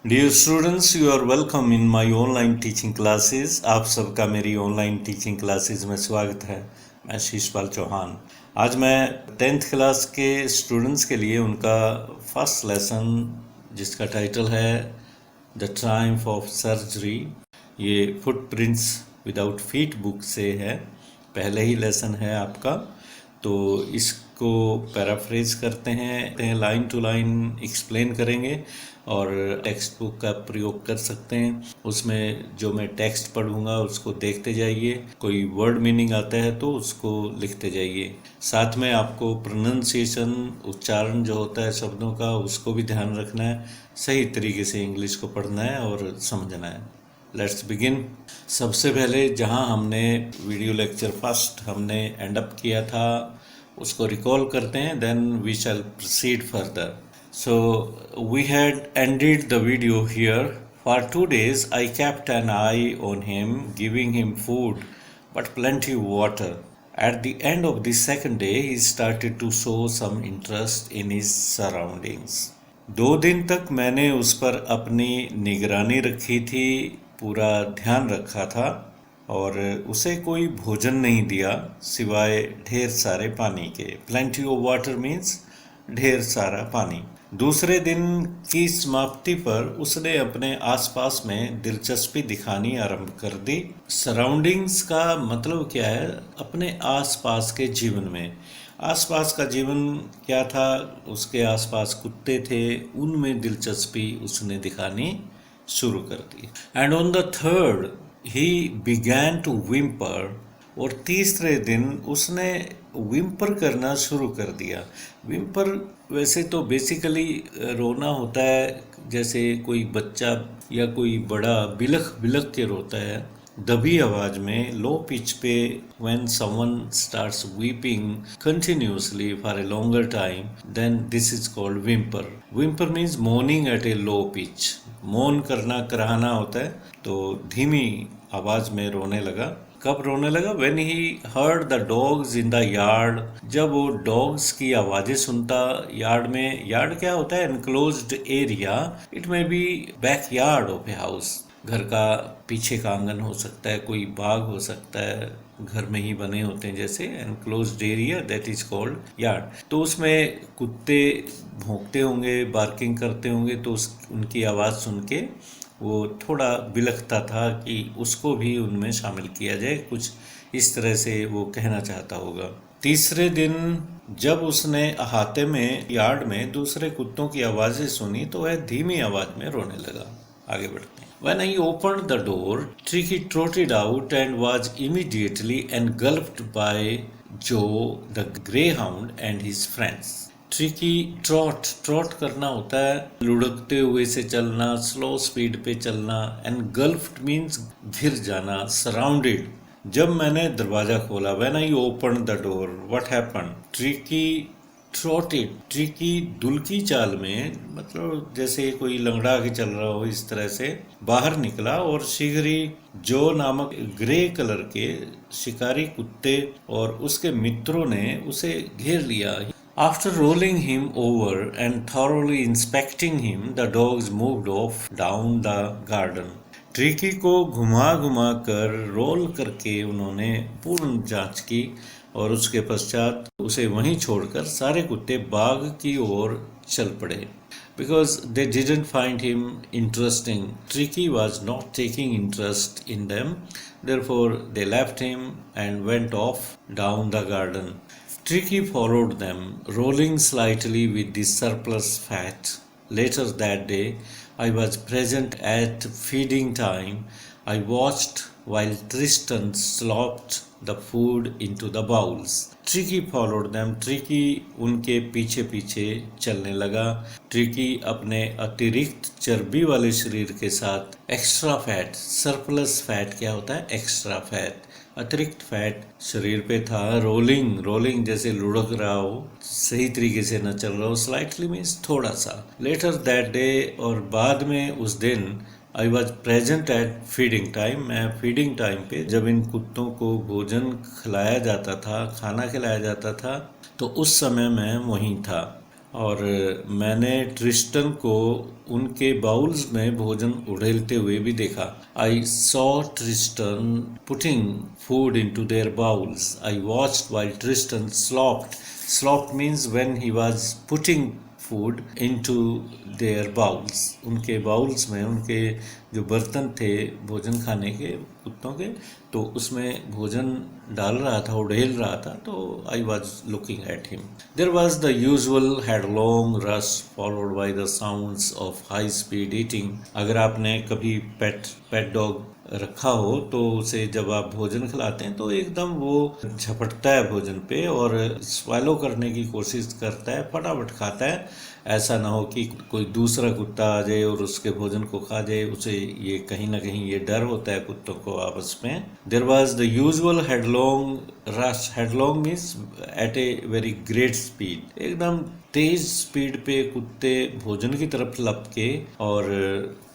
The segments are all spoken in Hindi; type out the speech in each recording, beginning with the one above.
Dear students, you are welcome in my online teaching classes. आप सबका मेरी ऑनलाइन टीचिंग क्लासेस में स्वागत है। मैं शीशपाल चौहान। आज मैं 10th क्लास के स्टूडेंट्स के लिए उनका फर्स्ट लेसन, जिसका टाइटल है द ट्रायम्फ ऑफ सर्जरी, ये फुटप्रिंट्स विदाउट फीट बुक से है। पहले ही लेसन है आपका, तो इसको पैराफ्रेज करते हैं, लाइन टू लाइन एक्सप्लेन करेंगे और टेक्स्ट बुक का प्रयोग कर सकते हैं। उसमें जो मैं टेक्स्ट पढ़ूंगा उसको देखते जाइए, कोई वर्ड मीनिंग आता है तो उसको लिखते जाइए। साथ में आपको प्रोनंसिएशन, उच्चारण जो होता है शब्दों का, उसको भी ध्यान रखना है। सही तरीके से इंग्लिश को पढ़ना है और समझना है। Let's begin. सबसे पहले जहां हमने वीडियो लेक्चर फर्स्ट हमने एंड अप किया था उसको रिकॉल करते हैं, then we shall proceed further. So we had ended the video here. For 2 days I kept an eye on him, giving him food but plenty of water. At the end of the second day he started to show some interest in his surroundings. 2 दिन तक मैंने उस पर अपनी निगरानी रखी थी, पूरा ध्यान रखा था और उसे कोई भोजन नहीं दिया सिवाय ढेर सारे पानी के। प्लेंटी ऑफ वाटर मीन्स ढेर सारा पानी। दूसरे दिन की समाप्ति पर उसने अपने आसपास में दिलचस्पी दिखानी आरंभ कर दी। सराउंडिंग्स का मतलब क्या है? अपने आसपास के जीवन में। आसपास का जीवन क्या था? उसके आसपास कुत्ते थे, उनमें दिलचस्पी उसने दिखानी शुरू कर दी। And on the third he began to whimper, और तीसरे दिन उसने विम्पर करना शुरू कर दिया। विम्पर वैसे तो बेसिकली रोना होता है, जैसे कोई बच्चा या कोई बड़ा बिलख बिलख के रोता है दबी आवाज में, लो पिच पे। When someone starts weeping continuously for a longer time, then this is called whimper. Whimper means moaning at a low pitch. Moan करना, कराहना होता है, तो धीमी आवाज में रोने लगा। कब रोने लगा? When he heard the dogs in the yard, जब वो डॉग्स की आवाज़ें सुनता यार्ड में। यार्ड क्या होता है? Enclosed area. It may be back yard of a house. घर का पीछे का आंगन हो सकता है, कोई बाग हो सकता है, घर में ही बने होते हैं जैसे enclosed area, that is called yard. तो उसमें कुत्ते भौंकते होंगे, बार्किंग करते होंगे, तो उनकी आवाज़ सुन के वो थोड़ा बिलखता था कि उसको भी उनमें शामिल किया जाए, कुछ इस तरह से वो कहना चाहता होगा। तीसरे दिन जब उसने अहाते में, यार्ड में दूसरे कुत्तों की आवाज़ें सुनी तो वह धीमी आवाज में रोने लगा। आगे बढ़ते हैं। When I opened the door, Tricky trotted out and was immediately engulfed by Joe the greyhound and his friends. Tricky trout, trout करना होता है लुढ़कते हुए से चलना, स्लो स्पीड पे चलना। एनगल्फ्ड मीन्स घिर जाना, सराउंडेड। जब मैंने दरवाजा खोला, when I open the door, what happened? Tricki trotted, Tricki दुल्की चाल में, मतलब जैसे कोई लंगड़ा के चल रहा हो, इस तरह से बाहर निकला और शीघ्र ही जो नामक ग्रे कलर के शिकारी कुत्ते और उसके मित्रों ने उसे घेर लिया। After rolling him over and thoroughly inspecting him, the dogs moved off down the garden. Tricky को घुमा घुमा कर, रोल करके उन्होंने पूर्ण जांच की और उसके पश्चात उसे वहीं छोड़कर सारे कुत्ते बाग की ओर चल पड़े। Because they didn't find him interesting, Tricky was not taking interest in them. Therefore, they left him and went off down the garden. Tricky followed them, rolling slightly with the surplus fat. Later that day, I was present at feeding time. I watched while Tristan slopped the food into the bowls. Tricky followed them. Tricky उनके पीछे पीछे चलने लगा। Tricky अपने अतिरिक्त चर्बी वाले शरीर के साथ एक्स्ट्रा फैट, सरप्लस फैट क्या होता है? एक्स्ट्रा फैट, अतिरिक्त फैट शरीर पे था। रोलिंग, रोलिंग जैसे लुढ़क रहा हो, सही तरीके से न चल रहा हो। स्लाइटली मीन्स थोड़ा सा। लेटर दैट डे, और बाद में उस दिन, I was present at feeding time, मैं फीडिंग टाइम पे, जब इन कुत्तों को भोजन खिलाया जाता था, खाना खिलाया जाता था, तो उस समय मैं वहीं था। और मैंने ट्रिस्टन को उनके बाउल्स में भोजन उड़ेलते हुए भी देखा। I saw Tristan putting food into their bowls. I watched while Tristan slopped means when he was putting food into their bowls. उनके बाउल्स में, उनके जो बर्तन थे भोजन खाने के कुत्तों के, तो उसमें भोजन डाल रहा था, उड़ेल रहा था। तो I was looking at him. There was the usual headlong rush followed by the sounds of high speed eating. अगर आपने कभी पेट डॉग रखा हो तो उसे जब आप भोजन खिलाते हैं तो एकदम वो झपटता है भोजन पे और स्वैलो करने की कोशिश करता है, फटाफट खाता है। ऐसा ना हो कि कोई दूसरा कुत्ता आ जाए और उसके भोजन को खा जाए। उसे ये कहीं ना कहीं ये डर होता है कुत्तों को आपस में। There was the usual headlong rush. Headlong means at a very great speed. एकदम तेज स्पीड पे कुत्ते भोजन की तरफ लपके और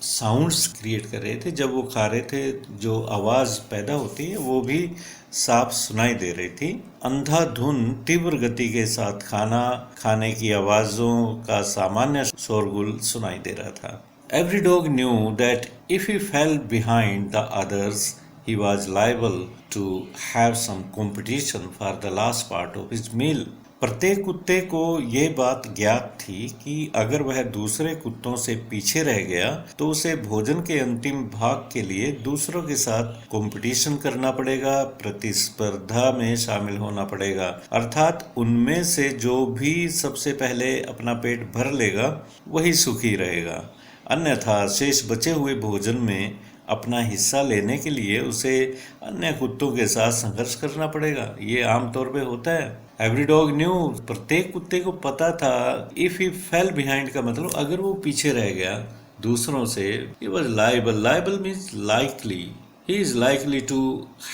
साउंड्स क्रिएट कर रहे थे। जब वो खा रहे थे जो आवाज़ पैदा होती है वो भी साफ सुनाई दे रही थी। अंधाधुन तीव्र गति के साथ खाना खाने की आवाज़ों का सामान्य शोरगुल सुनाई दे रहा था। Every dog knew that if he fail behind the others he was liable to have some competition for the last part of his meal. प्रत्येक कुत्ते को ये बात ज्ञात थी कि अगर वह दूसरे कुत्तों से पीछे रह गया तो उसे भोजन के अंतिम भाग के लिए दूसरों के साथ कंपटीशन करना पड़ेगा, प्रतिस्पर्धा में शामिल होना पड़ेगा। अर्थात उनमें से जो भी सबसे पहले अपना पेट भर लेगा वही सुखी रहेगा, अन्यथा शेष बचे हुए भोजन में अपना हिस्सा लेने के लिए उसे अन्य कुत्तों के साथ संघर्ष करना पड़ेगा। ये आमतौर पे होता है। एवरी डॉग न्यू, प्रत्येक कुत्ते को पता था। इफ ही फेल बिहाइंड का मतलब अगर वो पीछे रह गया दूसरों से, he was liable. Liable means likely. He is likely to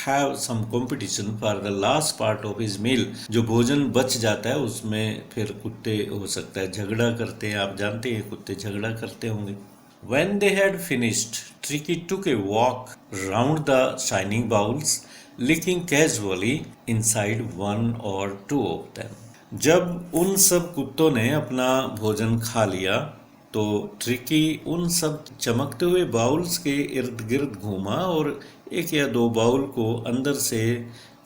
have some competition for the last part of his meal. जो भोजन बच जाता है उसमें फिर कुत्ते हो सकता है झगड़ा करते हैं। आप जानते हैं कुत्ते झगड़ा करते होंगे। When they had finished, Tricky took a walk round the shining bowls, licking casually inside one or two of them. जब उन सब कुत्तों ने अपना भोजन खा लिया तो ट्रिकी उन सब चमकते हुए बाउल्स के इर्द गिर्द घूमा और एक या दो बाउल को अंदर से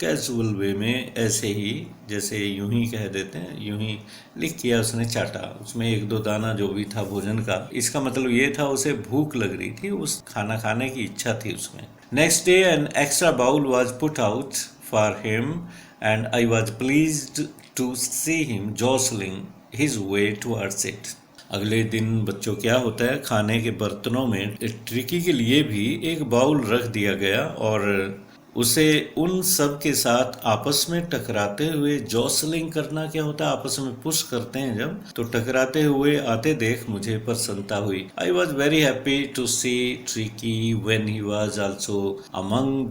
कैजुअल वे में, ऐसे ही जैसे यूं ही कह देते हैं, यूं ही लिख किया, उसने चाटा। उसमें एक दो दाना जो भी था भोजन का, इसका मतलब ये था उसे भूख लग रही थी, उस खाना खाने की इच्छा थी उसमें। Next day an extra bowl was put out for him and I was pleased to see him jostling his way towards it. अगले दिन बच्चों क्या होता है, खाने के बर्तनों में ट्रिकी के लिए भी एक बाउल रख दिया गया और उसे उन सब के साथ आपस में टकराते हुए, जॉसलिंग करना क्या होता है, आपस में पुश करते हैं जब, तो टकराते हुए आते देख मुझे प्रसन्नता हुई। I was very happy to see Tricky when he was also among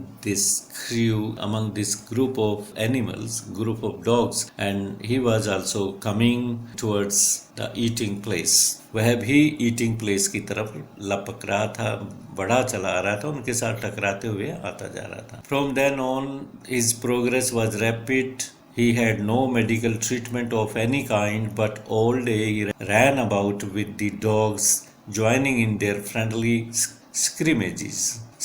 this group of animals, group of dogs, and he was also coming towards the eating place. वह भी ईटिंग प्लेस की तरफ लपक रहा था, बढ़ा चला आ रहा था, उनके साथ टकराते हुए आता जा रहा था। From then on his progress was rapid. He had no medical treatment of any kind, but all day he ran about with the dogs, joining in their friendly scrimmages.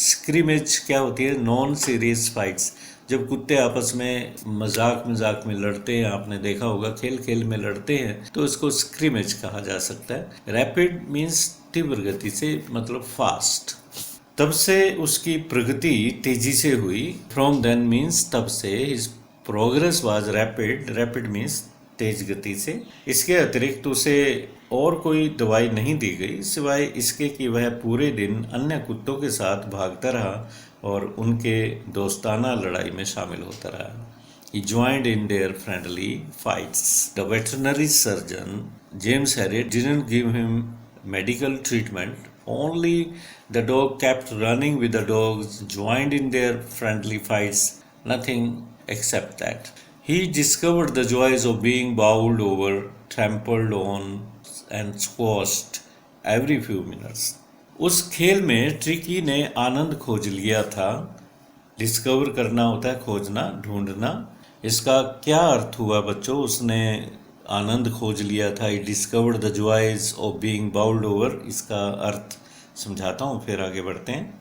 Scrimmage क्या होती है? Non serious fights. जब कुत्ते आपस में मजाक में लड़ते हैं, आपने देखा होगा, खेल खेल में लड़ते हैं, तो इसको स्क्रिमेज कहा जा सकता है। रैपिड मीन्स तीव्र गति से, मतलब फास्ट। तब से उसकी प्रगति तेजी से हुई। फ्रॉम देन मीन्स तब से। His progress was rapid. Rapid means तेज गति से। इसके अतिरिक्त उसे और कोई दवाई नहीं दी गई सिवाय इसके कि वह पूरे दिन अन्य कुत्तों के साथ भागता रहा और उनके दोस्ताना लड़ाई में शामिल होता रहा। He joined in their friendly fights. The veterinary surgeon, James Harriet, didn't give him medical treatment. Only the dog kept running with the dogs, joined in their friendly fights. Nothing except that. He discovered the joys of being bowled over, trampled on, and squashed every few minutes. उस खेल में ट्रिकी ने आनंद खोज लिया था। डिस्कवर करना होता है खोजना, ढूंढना। इसका क्या अर्थ हुआ बच्चों? उसने आनंद खोज लिया था। He discovered the joys of being bowled over, इसका अर्थ समझाता हूँ फिर आगे बढ़ते हैं।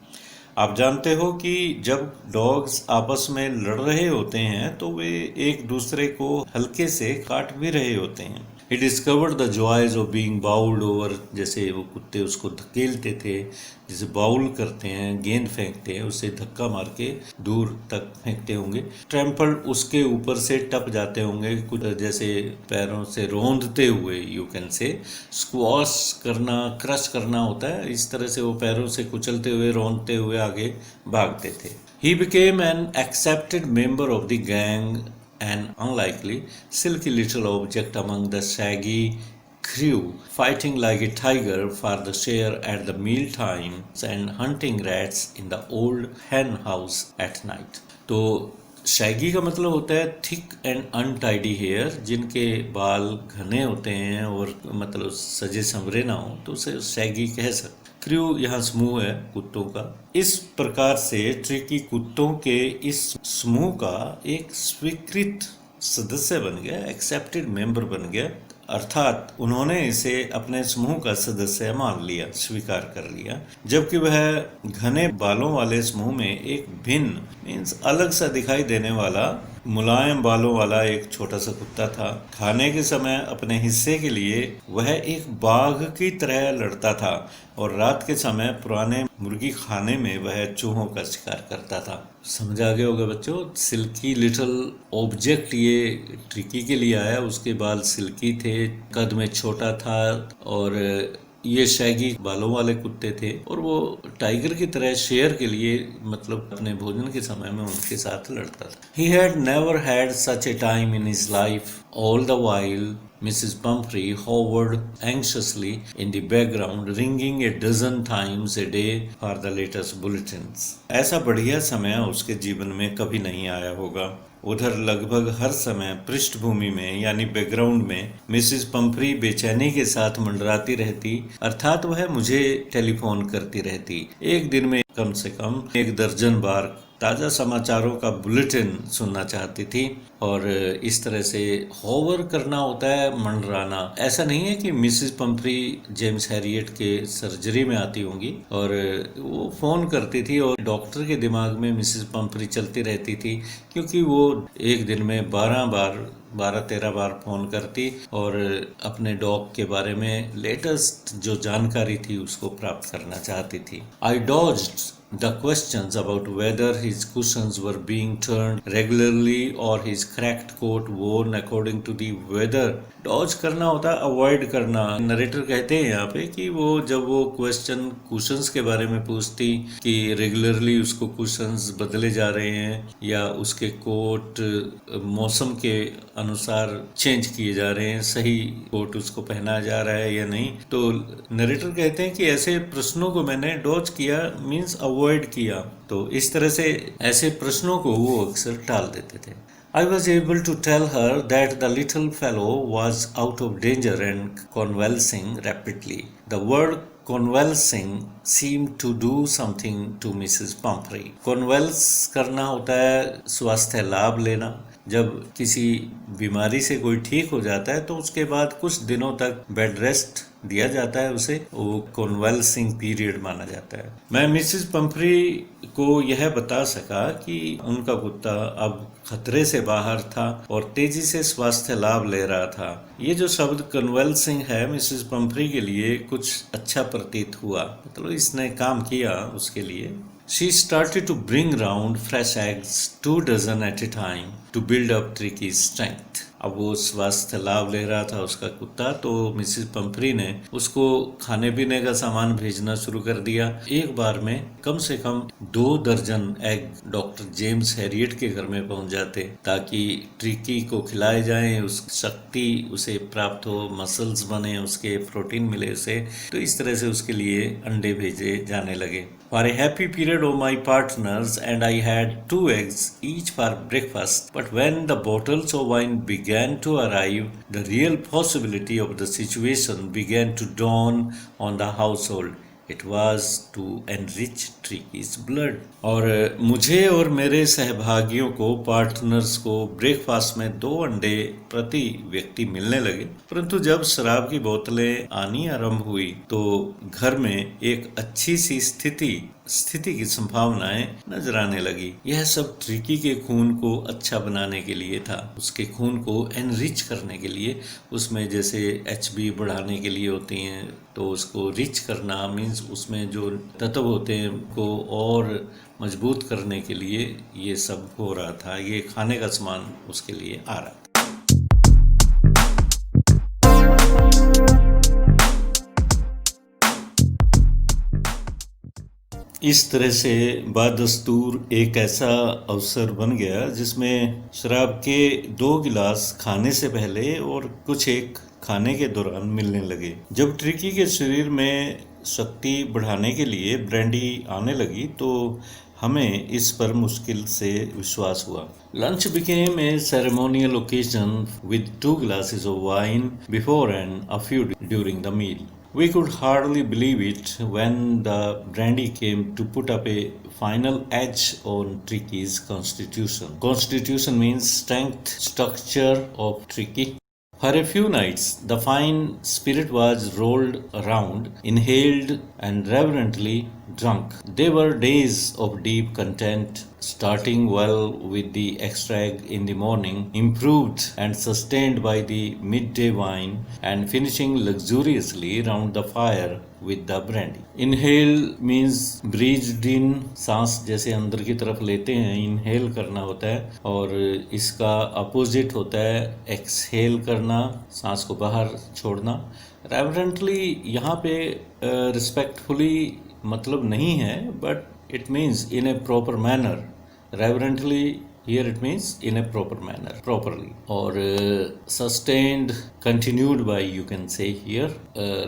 आप जानते हो कि जब डॉग्स आपस में लड़ रहे होते हैं तो वे एक दूसरे को हल्के से काट भी रहे होते हैं। He discovered the joys of being bowled over, जैसे वो कुत्ते उसको धकेलते थे, जैसे बाउल करते हैं, गेंद फेंकते हैं, उसे धक्का मार के दूर तक फेंकते होंगे। ट्रैम्पल्ड, उसके ऊपर से टप जाते होंगे, कुछ जैसे पैरों से रोंदते हुए, यू कैन से। स्क्वॉश करना, क्रश करना होता है, इस तरह से वो पैरों से कुचलते हुए, रोंदते हुए आगे भागते थे। He became an accepted member of the gang, an unlikely, silky little object among the shaggy crew, fighting like a tiger for the share at the meal times and hunting rats in the old hen house at night. तो शैगी का मतलब होता है थिक एंड अनटाइडी हेयर, जिनके बाल घने होते हैं और मतलब सजे संवरे ना हो तो उसे शैगी कह सकते। क्रू यहाँ समूह है कुत्तों का। इस प्रकार से ट्रिकी कुत्तों के इस समूह का एक स्वीकृत सदस्य बन गया, एक्सेप्टेड मेंबर बन गया, अर्थात उन्होंने इसे अपने समूह का सदस्य मान लिया, स्वीकार कर लिया। जबकि वह घने बालों वाले समूह में एक भिन्न मीन्स अलग सा दिखाई देने वाला मुलायम बालों वाला एक छोटा सा कुत्ता था। खाने के समय अपने हिस्से के लिए वह एक बाघ की तरह लड़ता था और रात के समय पुराने मुर्गी खाने में वह चूहों का शिकार करता था। समझ आ गया होगा बच्चों। सिल्की लिटिल ऑब्जेक्ट ये ट्रिकी के लिए आया, उसके बाल सिल्की थे, कद में छोटा था और ये शैगी बालों वाले कुत्ते थे और वो टाइगर की तरह शेयर के लिए मतलब अपने भोजन के समय में उनके साथ लड़ता था। He had never had such a time in his life. All the while Mrs. Pumphrey hovered anxiously in the background, ringing a dozen times a day for the latest bulletins. ऐसा बढ़िया समय उसके जीवन में कभी नहीं आया होगा। उधर लगभग हर समय पृष्ठभूमि में यानी बैकग्राउंड में मिसेस पंफरी बेचैनी के साथ मंडराती रहती, अर्थात वह मुझे टेलीफोन करती रहती। एक दिन में कम से कम 1 दर्जन बार ताज़ा समाचारों का बुलेटिन सुनना चाहती थी। और इस तरह से होवर करना होता है मंडराना। ऐसा नहीं है कि मिसेस पंफरी जेम्स हैरियट के सर्जरी में आती होंगी और वो फ़ोन करती थी और डॉक्टर के दिमाग में मिसेस पंफरी चलती रहती थी, क्योंकि वो एक दिन में 12-13 बार फ़ोन करती और अपने डॉग के बारे में लेटेस्ट जो जानकारी थी उसको प्राप्त करना चाहती थी। आई डॉज्ड the questions about whether his cushions were being turned regularly or his cracked coat worn according to the weather. Dodge करना होता है अवॉइड करना। नरेटर कहते हैं यहाँ पे कि वो जब वो क्वेश्चन कुशंस के बारे में पूछती कि रेगुलरली उसको कुशंस बदले जा रहे हैं या उसके कोट मौसम के अनुसार चेंज किए जा रहे हैं, सही कोट उसको पहना जा रहा है या नहीं, तो नरेटर कहते हैं कि ऐसे प्रश्नों को मैंने डॉज किया मीन्स अवॉइड किया। तो इस तरह से ऐसे प्रश्नों को वो अक्सर टाल देते थे। I was able to tell her that the little fellow was out of danger and convalescing rapidly. The word convalescing seemed to do something to Mrs. Pumphrey. Convalesce करना होता है स्वास्थ्य लाभ लेना। जब किसी बीमारी से कोई ठीक हो जाता है तो उसके बाद कुछ दिनों तक बेड रेस्ट दिया जाता है, उसे वो कॉन्वेल्सिंग पीरियड माना जाता है। मैं मिसेस पंफरी को यह बता सका कि उनका कुत्ता अब खतरे से बाहर था और तेजी से स्वास्थ्य लाभ ले रहा था। ये जो शब्द कन्वेल्सिंग है मिसेस पंफरी के लिए कुछ अच्छा प्रतीत हुआ, मतलब इसने काम किया उसके लिए। She started to bring round fresh eggs 2 dozen at a time to build up Tricky's strength. अब वो स्वास्थ्य लाभ ले रहा था उसका कुत्ता, तो मिसेस पंफरी ने उसको खाने पीने का सामान भेजना शुरू कर दिया। एक बार में कम से कम 2 दर्जन एग डॉक्टर जेम्स हैरियट के घर में पहुंच जाते ताकि ट्रिकी को खिलाए जाएं, उस शक्ति उसे प्राप्त हो, मसल्स बने, उसके प्रोटीन मिले उसे। तो इस तरह से उसके लिए अंडे भेजे जाने लगे। For a happy period of my partners and I had 2 eggs each for breakfast. But when the bottles of wine began to arrive, the real possibility of the situation began to dawn on the household. It was to enrich Tricky's blood. और मुझे और मेरे सहभागियों को, पार्टनर्स को ब्रेकफास्ट में 2 अंडे प्रति व्यक्ति मिलने लगे। परंतु जब शराब की बोतलें आनी आरंभ हुई तो घर में एक अच्छी सी स्थिति की संभावनाएं नजर आने लगी। यह सब ट्रिकी के खून को अच्छा बनाने के लिए था, उसके खून को एनरिच करने के लिए। उसमें जैसे HB बढ़ाने के लिए होती हैं, तो उसको रिच करना मीन्स उसमें जो तत्व होते हैं को और मजबूत करने के लिए ये सब हो रहा था। ये खाने का सामान उसके लिए आ रहा था। इस तरह से बादस्तूर एक ऐसा अवसर बन गया जिसमें शराब के 2 गिलास खाने से पहले और कुछ एक खाने के दौरान मिलने लगे। जब ट्रिकी के शरीर में शक्ति बढ़ाने के लिए ब्रांडी आने लगी तो हमें इस पर मुश्किल से विश्वास हुआ। Lunch became a ceremonial occasion with 2 glasses of wine before and a few during the meal. We could hardly believe it when the brandy came to put up a final edge on Tricky's constitution. Constitution means strength, structure of Tricky. For a few nights, the fine spirit was rolled around, inhaled, and reverently drunk. They were days of deep content, starting well with the extra egg in the morning, improved and sustained by the midday wine, and finishing luxuriously round the fire with the brandy. Inhale means breathed in, सांस जैसे अंदर की तरफ लेते हैं, इनहेल करना होता है, और इसका अपोजिट होता है एक्सहेल करना, सांस को बाहर छोड़ना। रेवरेंटली यहाँ पे रिस्पेक्टफुली मतलब नहीं है, but it means in A proper manner. Reverently here it means in a proper manner, properly, or sustained, continued by, you can say here.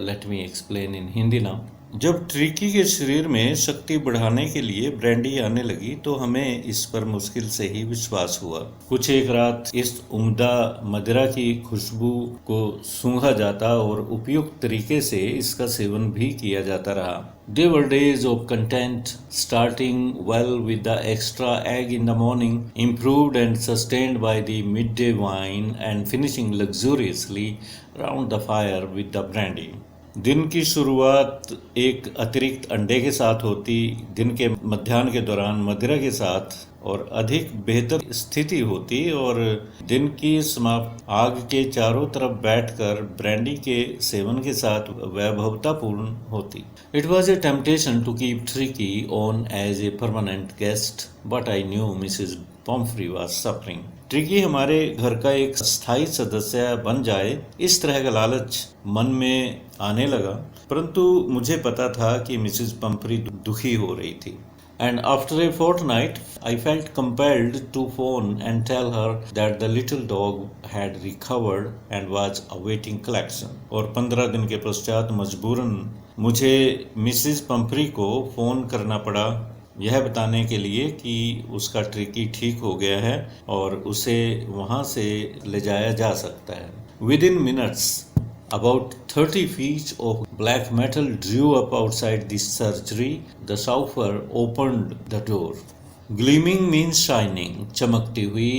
Let me explain in Hindi now. जब ट्रिकी के शरीर में शक्ति बढ़ाने के लिए ब्रांडी आने लगी तो हमें इस पर मुश्किल से ही विश्वास हुआ। कुछ एक रात इस उम्दा मदिरा की खुशबू को सूंघा जाता और उपयुक्त तरीके से इसका सेवन भी किया जाता रहा। There were days of content, starting well with the extra egg in the morning, improved and sustained by the midday wine, and finishing luxuriously round the fire with the brandy. दिन की शुरुआत एक अतिरिक्त अंडे के साथ होती, दिन के मध्याह्न के दौरान मदिरा के साथ और अधिक बेहतर स्थिति होती, और दिन की समाप्त आग के चारों तरफ बैठकर ब्रांडी के सेवन के साथ वैभवतापूर्ण होती। It was a temptation to keep Tricky on as a permanent guest, but I knew Mrs. Pomfrey was suffering. Tricky हमारे घर का एक स्थायी सदस्य बन जाए, इस तरह का लालच मन में आने लगा, परंतु मुझे पता था कि मिसेस पंफ्री दुखी हो रही थी। And after a fortnight, I felt compelled to phone and tell her that the little dog had recovered and was awaiting collection. और 15 दिन के पश्चात मजबूरन मुझे मिसेस पंफ्री को फ़ोन करना पड़ा, यह बताने के लिए कि उसका ट्रिकी ठीक हो गया है और उसे वहाँ से ले जाया जा सकता है। Within minutes, about 30 feet of black metal drew up outside the surgery. The chauffeur opened the door. Gleaming means shining, चमकती हुई।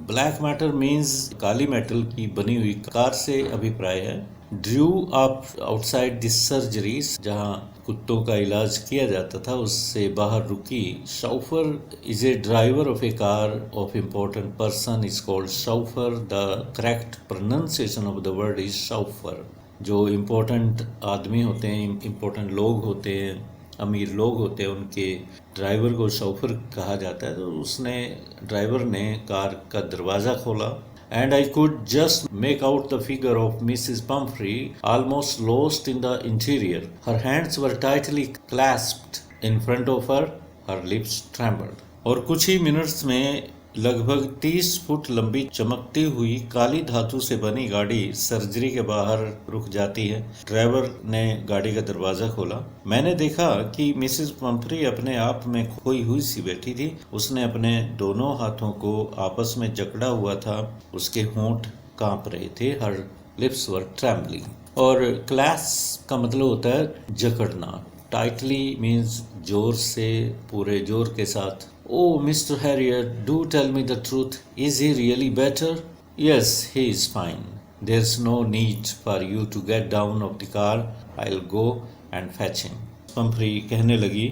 ब्लैक मेटल मीन्स काली मेटल की बनी हुई कार से अभिप्राय है। Drew up outside this surgery, जहाँ कुत्तों का इलाज किया जाता था, उससे बाहर रुकी। Chauffeur is a driver of A car of important person is called chauffeur. The correct pronunciation of the word is chauffeur. जो इम्पोर्टेंट आदमी होते हैं, इम्पोर्टेंट लोग होते हैं, अमीर लोग होते हैं, उनके ड्राइवर को शॉफर कहा जाता है। तो ड्राइवर ने कार का दरवाज़ा खोला, and I could just make out the figure of Mrs. Pumphrey, almost lost in the interior. Her hands were tightly clasped in front of her, her lips trembled. और कुछ ही मिनट्स में लगभग 30 फुट लंबी चमकती हुई काली धातु से बनी गाड़ी सर्जरी के बाहर रुक जाती है। ड्राइवर ने गाड़ी का दरवाज़ा खोला। मैंने देखा कि मिसेस पंफ्री अपने आप में खोई हुई सी बैठी थी। उसने अपने दोनों हाथों को आपस में जकड़ा हुआ था, उसके होंठ कांप रहे थे। हर लिप्स वर ट्रेम्बलिंग। और क्लैस का मतलब होता है जकड़ना, टाइटली मीन्स जोर से, पूरे जोर के साथ। Oh, Mr. Harriet, do tell me the truth. Is he really better? Yes, he is fine. There's no need for you to get down of the car. I'll go and fetch him. Pomfrey कहने लगी,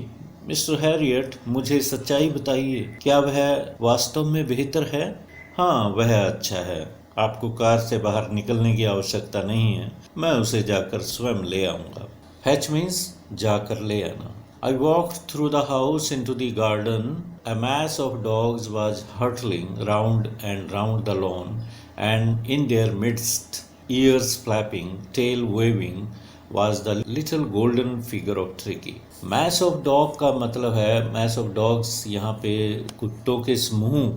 मिस्टर हैरियट, मुझे सच्चाई बताइए, क्या वह वास्तव में बेहतर है? हाँ, वह अच्छा है। आपको कार से बाहर निकलने की आवश्यकता नहीं है, मैं उसे जाकर स्वयं ले आऊँगा। फैच मीन्स जाकर ले आना। I walked through the house into the garden. A mass of dogs was hurtling round and round the lawn, and in their midst, ears flapping, tail waving, was the little golden figure of Tricky. Mass of dog का मतलब है, mass of dogs यहाँ पे कुत्तों के समूह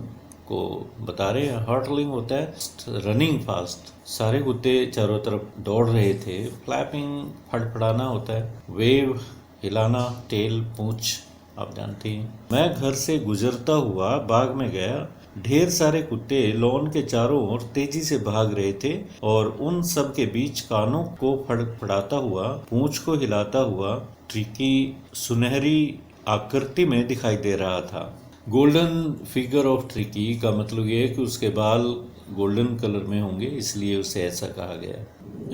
को बता रहे हैं। हर्टलिंग होता है रनिंग फास्ट, सारे कुत्ते चारों तरफ दौड़ रहे थे। फ्लैपिंग फड़फड़ाना होता है। वेव हिलाना, टेल पूंछ, आप जानते हैं। मैं घर से गुजरता हुआ बाग में गया। ढेर सारे कुत्ते लॉन के चारों ओर तेजी से भाग रहे थे और उन सब के बीच कानों को फड़फड़ाता हुआ, पूंछ को हिलाता हुआ ट्रिकी सुनहरी आकृति में दिखाई दे रहा था। गोल्डन फिगर ऑफ ट्रिकी का मतलब ये है कि उसके बाल गोल्डन कलर में होंगे, इसलिए उसे ऐसा कहा गया।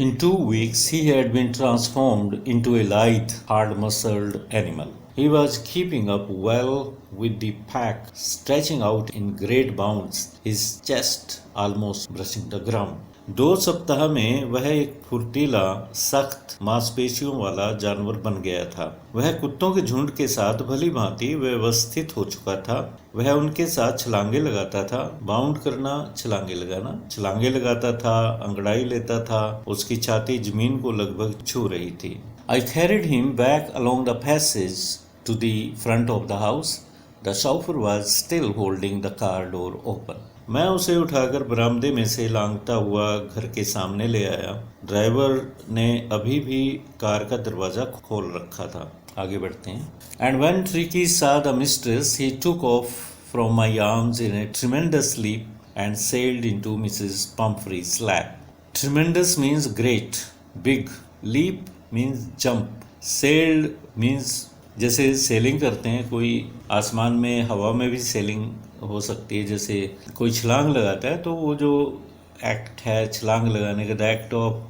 In 2 weeks he had been transformed into a lithe, hard-muscled animal. He was keeping up well with the pack, stretching out in great bounds, his chest almost brushing the ground. 2 सप्ताह में वह एक फुर्तीला, सख्त मांसपेशियों वाला जानवर बन गया था। वह कुत्तों के झुंड के साथ भली भांति व्यवस्थित हो चुका था। वह उनके साथ छलांगे लगाता था। बाउंड करना, छलांगे लगाना। छलांगे लगाता था, अंगड़ाई लेता था। उसकी छाती जमीन को लगभग छू रही थी। I carried him back along the passage to the front of the house. The chauffeur was still holding the car door open. मैं उसे उठाकर बरामदे में से लांघता हुआ घर के सामने ले आया। ड्राइवर ने अभी भी कार का दरवाज़ा खोल रखा था। आगे बढ़ते हैं। And when Tricky saw the mistress, he took off from my arms in a tremendous leap and sailed into Mrs. Pumphrey's lap. Tremendous means great, big. Leap means jump. Sailed means जैसे सेलिंग करते हैं, कोई आसमान में हवा में भी सेलिंग हो सकती है। जैसे कोई छलांग लगाता है तो वो जो एक्ट है छलांग लगाने का, the act of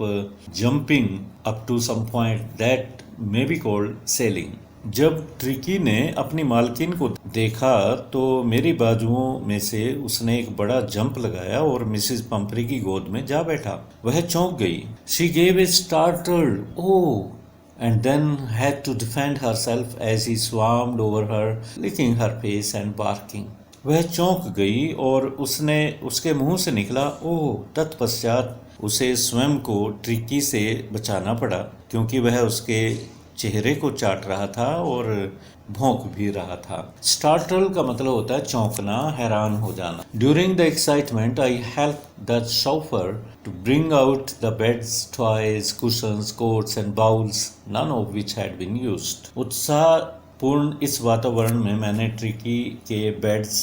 jumping up to some point, that may be called sailing. जब ट्रिकी ने अपनी मालकिन को देखा तो मेरी बाजुओं में से उसने एक बड़ा जंप लगाया और मिसेस पंपरी की गोद में जा बैठा। वह चौंक गई। She gave a startled oh and then had to defend herself as he swarmed over her, licking her face and barking. वह चौंक गई और उसने उसके मुंह से निकला ओह। तत्पश्चात उसे स्वयं को ट्रिकी से बचाना पड़ा क्योंकि वह उसके चेहरे को चाट रहा था और भौंक भी रहा था। स्टार्टल का मतलब होता है चौंकना, हैरान हो जाना। During the excitement I help the chauffeur to bring out the beds, toys, cushions, coats and bowls, none of which had been used. उत्साहपूर्ण इस वातावरण में मैंने ट्रिकी के बेड्स,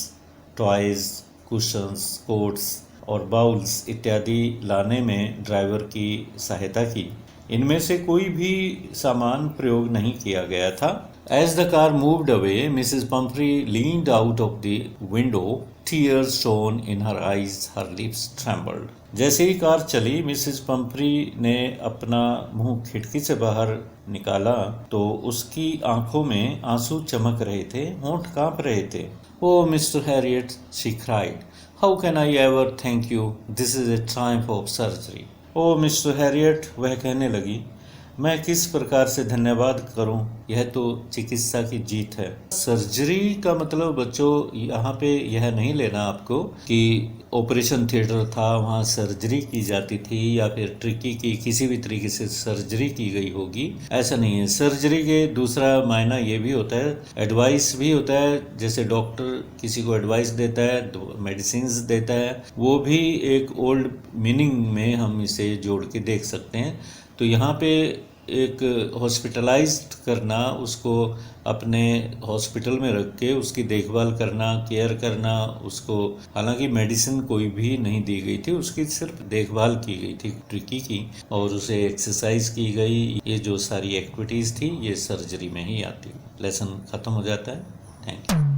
टॉयज, कुशंस, कोट्स और बाउल्स इत्यादि लाने में ड्राइवर की सहायता की। इनमें से कोई भी सामान प्रयोग नहीं किया गया था। As the car moved away, Mrs. Pumphrey leaned out of the window. Tears shone in her eyes. Her lips trembled. जैसे ही कार चली, मिसेस पंपरी ने अपना मुंह खिड़की से बाहर निकाला तो उसकी आंखों में आंसू चमक रहे थे, होंठ कांप रहे थे। Oh, Mr. Harriet, she cried. How can I ever thank you? This is a triumph of surgery. Oh, Mr. Harriet, वह कहने लगी, मैं किस प्रकार से धन्यवाद करूं, यह तो चिकित्सा की जीत है। सर्जरी का मतलब बच्चों यहाँ पे यह नहीं लेना आपको कि ऑपरेशन थिएटर था वहाँ सर्जरी की जाती थी या फिर ट्रिकी की किसी भी तरीके से सर्जरी की गई होगी, ऐसा नहीं है। सर्जरी के दूसरा मायना ये भी होता है, एडवाइस भी होता है। जैसे डॉक्टर किसी को एडवाइस देता है, मेडिसिन्स देता है, वो भी एक ओल्ड मीनिंग में हम इसे जोड़ के देख सकते हैं। तो यहाँ पे एक हॉस्पिटलाइज्ड करना, उसको अपने हॉस्पिटल में रख के उसकी देखभाल करना, केयर करना, उसको हालांकि मेडिसिन कोई भी नहीं दी गई थी, उसकी सिर्फ देखभाल की गई थी ट्रिकी की, और उसे एक्सरसाइज की गई। ये जो सारी एक्टिविटीज़ थी ये सर्जरी में ही आती। लेसन ख़त्म हो जाता है। Thank you.